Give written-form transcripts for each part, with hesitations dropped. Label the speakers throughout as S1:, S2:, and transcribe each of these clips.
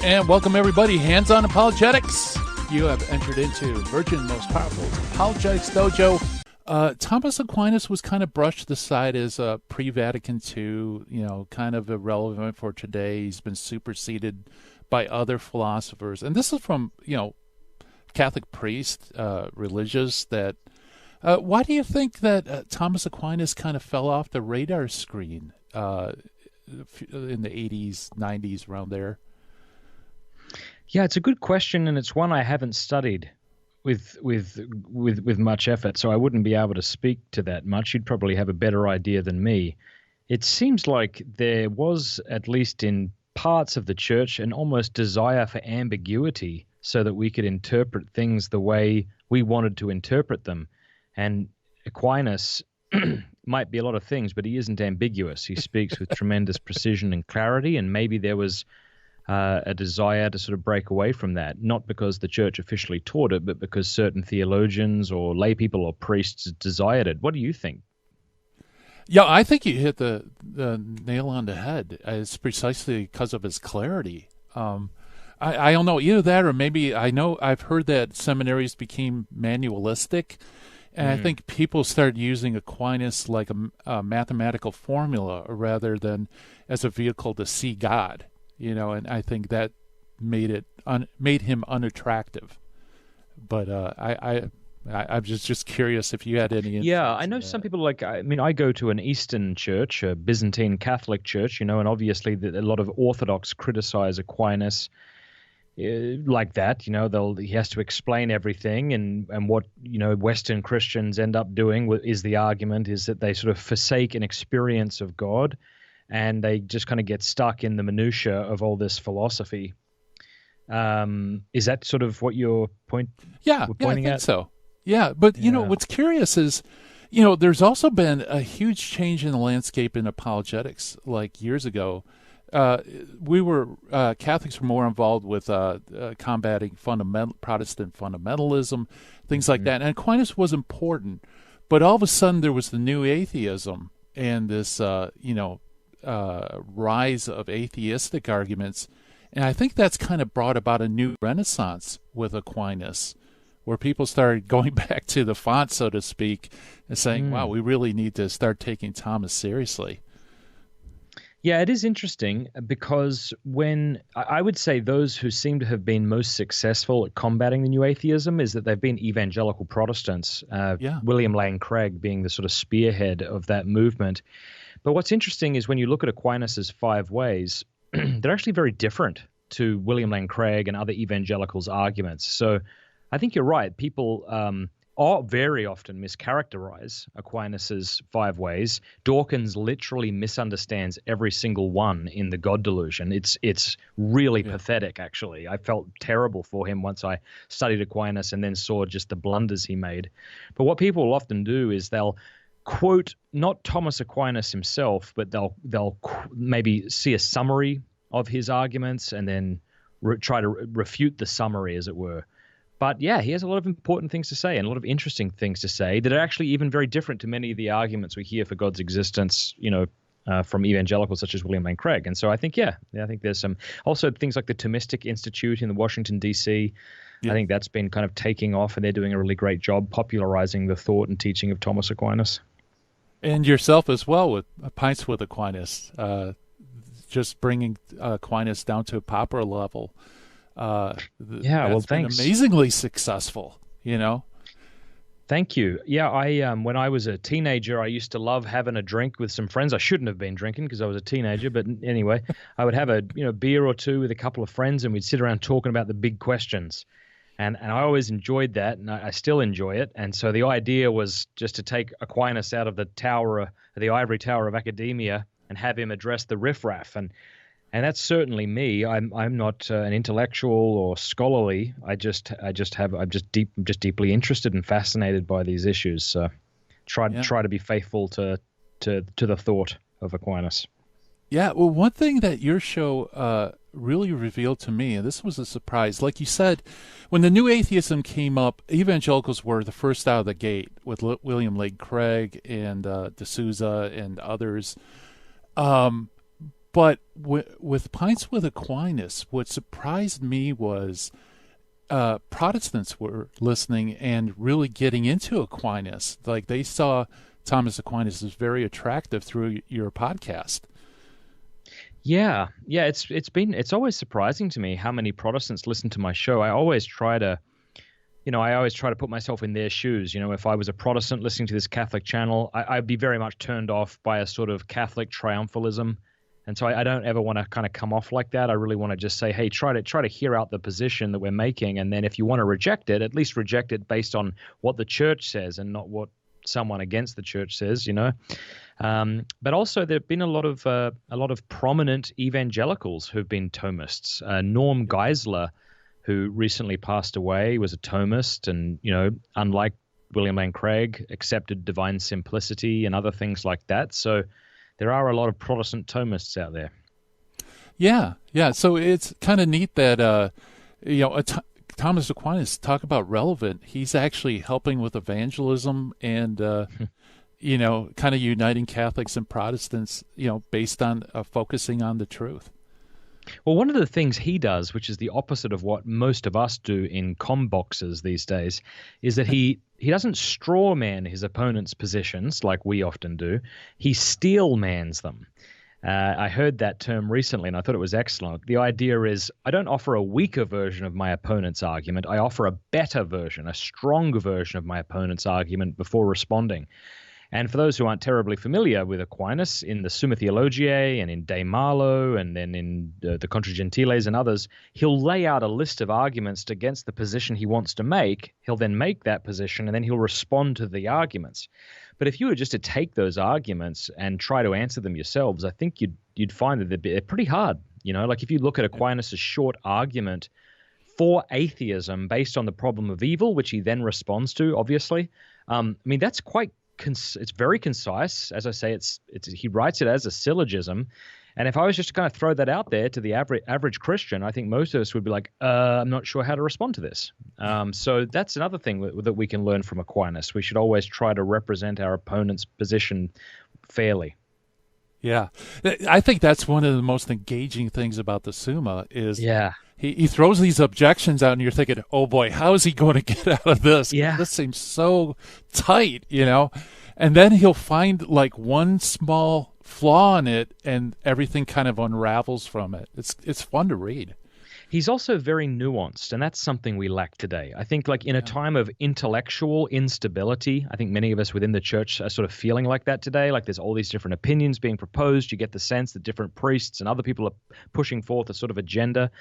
S1: And welcome, everybody. Hands-on Apologetics. You have entered into Virgin Most Powerful Apologetics Dojo. Thomas Aquinas was kind of brushed aside as pre-Vatican II, kind of irrelevant for today. He's been superseded by other philosophers. And this is from, Catholic priests, religious, that... why do you think that Thomas Aquinas kind of fell off the radar screen in the 80s, 90s, around there?
S2: Yeah, it's a good question, and it's one I haven't studied with much effort, so I wouldn't be able to speak to that much. You'd probably have a better idea than me. It seems like there was, at least in parts of the church, an almost desire for ambiguity so that we could interpret things the way we wanted to interpret them. And Aquinas might be a lot of things, but he isn't ambiguous. He speaks with tremendous precision and clarity, and maybe there was a desire to sort of break away from that, not because the church officially taught it, but because certain theologians or lay people or priests desired it. What do you think?
S1: Yeah, I think you hit the nail on the head. It's precisely because of his clarity. I don't know, either that or maybe I've heard that seminaries became manualistic, and I think people started using Aquinas like a mathematical formula rather than as a vehicle to see God. And I think that made him unattractive. But I'm just curious if you had any.
S2: Yeah, I know some people I go to an Eastern church, a Byzantine Catholic church, and obviously a lot of Orthodox criticize Aquinas like that. He has to explain everything, and what Western Christians end up doing is the argument is that they sort of forsake an experience of God. And they just kind of get stuck in the minutia of all this philosophy. Is that sort of what you're pointing
S1: I think so. Yeah, but what's curious is, there's also been a huge change in the landscape in apologetics. Like years ago, Catholics were more involved with combating Protestant fundamentalism, things like that. And Aquinas was important, but all of a sudden there was the new atheism and this, rise of atheistic arguments, and I think that's kind of brought about a new renaissance with Aquinas, where people started going back to the font, so to speak, and saying, wow, we really need to start taking Thomas seriously.
S2: Yeah, it is interesting because when I would say those who seem to have been most successful at combating the new atheism is that they've been evangelical Protestants, William Lane Craig being the sort of spearhead of that movement. But what's interesting is when you look at Aquinas' 5 ways, they're actually very different to William Lane Craig and other evangelicals' arguments. So I think you're right. People very often mischaracterize Aquinas' 5 ways. Dawkins literally misunderstands every single one in the God delusion. It's really pathetic, actually. I felt terrible for him once I studied Aquinas and then saw just the blunders he made. But what people will often do is they'll quote not Thomas Aquinas himself, but they'll maybe see a summary of his arguments and then try to refute the summary, as it were. But yeah, he has a lot of important things to say and a lot of interesting things to say that are actually even very different to many of the arguments we hear for God's existence, from evangelicals such as William Lane Craig. And so I think, I think there's some also things like the Thomistic Institute in Washington, D.C. I think that's been kind of taking off, and they're doing a really great job popularizing the thought and teaching of Thomas Aquinas.
S1: And yourself as well with Pints with Aquinas, just bringing Aquinas down to a popular level. That's
S2: thanks.
S1: Been amazingly successful,
S2: Thank you. Yeah, when I was a teenager, I used to love having a drink with some friends. I shouldn't have been drinking because I was a teenager, but anyway, I would have a beer or two with a couple of friends, and we'd sit around talking about the big questions. And I always enjoyed that, and I still enjoy it. And so the idea was just to take Aquinas out of the ivory tower of academia and have him address the riffraff. And that's certainly me. I'm not an intellectual or scholarly. I'm just deeply interested and fascinated by these issues. So try to be faithful to the thought of Aquinas.
S1: Yeah, well, one thing that your show really revealed to me, and this was a surprise, like you said, when the new atheism came up, evangelicals were the first out of the gate with William Lane Craig and D'Souza and others. But with Pints with Aquinas, what surprised me was Protestants were listening and really getting into Aquinas. Like they saw Thomas Aquinas as very attractive through your podcast.
S2: Yeah. It's always surprising to me how many Protestants listen to my show. I always try to put myself in their shoes. If I was a Protestant listening to this Catholic channel, I'd be very much turned off by a sort of Catholic triumphalism. And so I don't ever want to kind of come off like that. I really want to just say, hey, try to hear out the position that we're making. And then if you want to reject it, at least reject it based on what the church says and not what someone against the church says, But also there have been a lot of prominent evangelicals who've been Thomists. Norm Geisler, who recently passed away, was a Thomist and, unlike William Lane Craig, accepted divine simplicity and other things like that. So there are a lot of Protestant Thomists out there. Yeah.
S1: So it's kind of neat that, Thomas Aquinas, talk about relevant. He's actually helping with evangelism and, kind of uniting Catholics and Protestants, based on focusing on the truth.
S2: Well, one of the things he does, which is the opposite of what most of us do in comm boxes these days, is that he doesn't straw man his opponent's positions like we often do. He steel mans them. I heard that term recently, and I thought it was excellent. The idea is I don't offer a weaker version of my opponent's argument. I offer a better version, a stronger version of my opponent's argument before responding. And for those who aren't terribly familiar with Aquinas, in the Summa Theologiae and in De Malo and then in the Contra Gentiles and others, he'll lay out a list of arguments against the position he wants to make. He'll then make that position and then he'll respond to the arguments. But if you were just to take those arguments and try to answer them yourselves, I think you'd find that they're pretty hard. Like if you look at Aquinas' short argument for atheism based on the problem of evil, which he then responds to, obviously, that's quite it's very concise. As I say, he writes it as a syllogism. And if I was just to kind of throw that out there to the average Christian, I think most of us would be like, I'm not sure how to respond to this. So that's another thing that we can learn from Aquinas. We should always try to represent our opponent's position fairly.
S1: Yeah. I think that's one of the most engaging things about the Summa is he throws these objections out and you're thinking, oh boy, how is he going to get out of this?
S2: Yeah.
S1: This seems so tight, and then he'll find like one small flaw in it and everything kind of unravels from it. It's fun to read.
S2: He's also very nuanced, and that's something we lack today. I think like in a time of intellectual instability, I think many of us within the church are sort of feeling like that today. Like there's all these different opinions being proposed. You get the sense that different priests and other people are pushing forth a sort of agenda.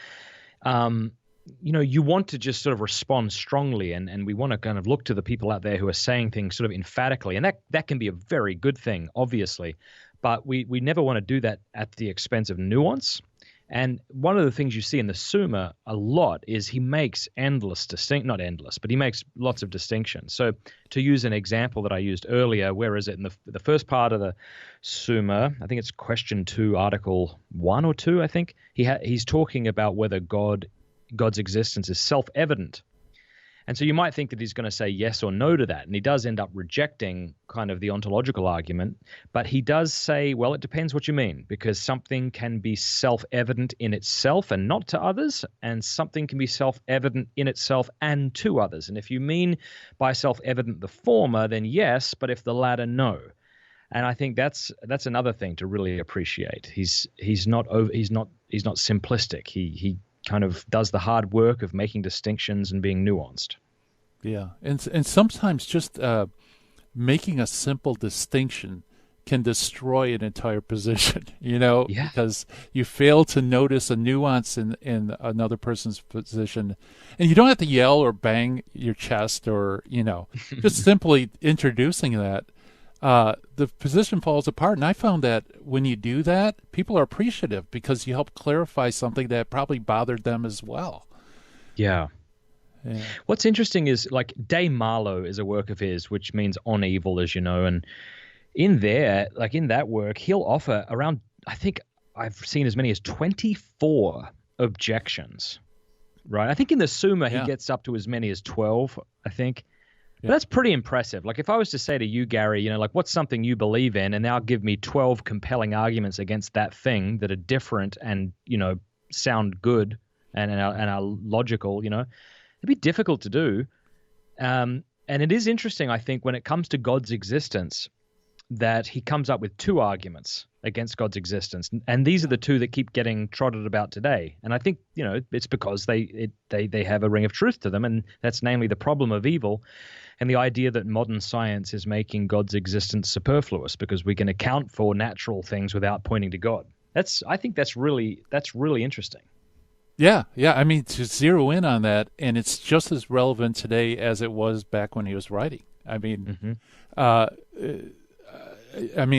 S2: You want to just sort of respond strongly, and we want to kind of look to the people out there who are saying things sort of emphatically, and that can be a very good thing, obviously, but we never want to do that at the expense of nuance. And one of the things you see in the Summa a lot is he makes not endless, but he makes lots of distinctions. So to use an example that I used earlier, where is it in the first part of the Summa, I think it's question 2, article 1 or 2, I think, he's talking about whether God's existence is self-evident. And so you might think that he's going to say yes or no to that. And he does end up rejecting kind of the ontological argument. But he does say, well, it depends what you mean, because something can be self-evident in itself and not to others, and something can be self-evident in itself and to others. And if you mean by self-evident the former, then yes, but if the latter, no. And I think that's another thing to really appreciate. He's not simplistic. He kind of does the hard work of making distinctions and being nuanced.
S1: Yeah, and sometimes just making a simple distinction can destroy an entire position, because you fail to notice a nuance in another person's position. And you don't have to yell or bang your chest or, just simply introducing that. The position falls apart. And I found that when you do that, people are appreciative because you help clarify something that probably bothered them as well.
S2: Yeah. What's interesting is like De Malo is a work of his, which means on evil, as you know. And in there, like in that work, he'll offer around, I think I've seen as many as 24 objections, right? I think in the Summa, he gets up to as many as 12, I think. But that's pretty impressive. Like if I was to say to you, Gary, like what's something you believe in, and now give me 12 compelling arguments against that thing that are different and, sound good and are logical, it'd be difficult to do. And it is interesting, I think, when it comes to God's existence, that he comes up with two arguments against God's existence, and these are the two that keep getting trotted about today. And I think it's because they have a ring of truth to them, and that's namely the problem of evil, and the idea that modern science is making God's existence superfluous because we can account for natural things without pointing to God. I think that's really interesting.
S1: Yeah. I mean, to zero in on that, and it's just as relevant today as it was back when he was writing. I mean,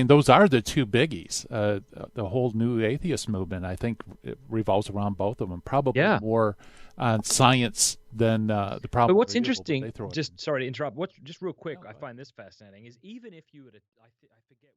S1: those are the two biggies. The whole new atheist movement, I think, it revolves around both of them. Probably more on science than the problem.
S2: But what's interesting, just sorry to interrupt. Just real quick, I find this fascinating. Is even if you were to, I forget.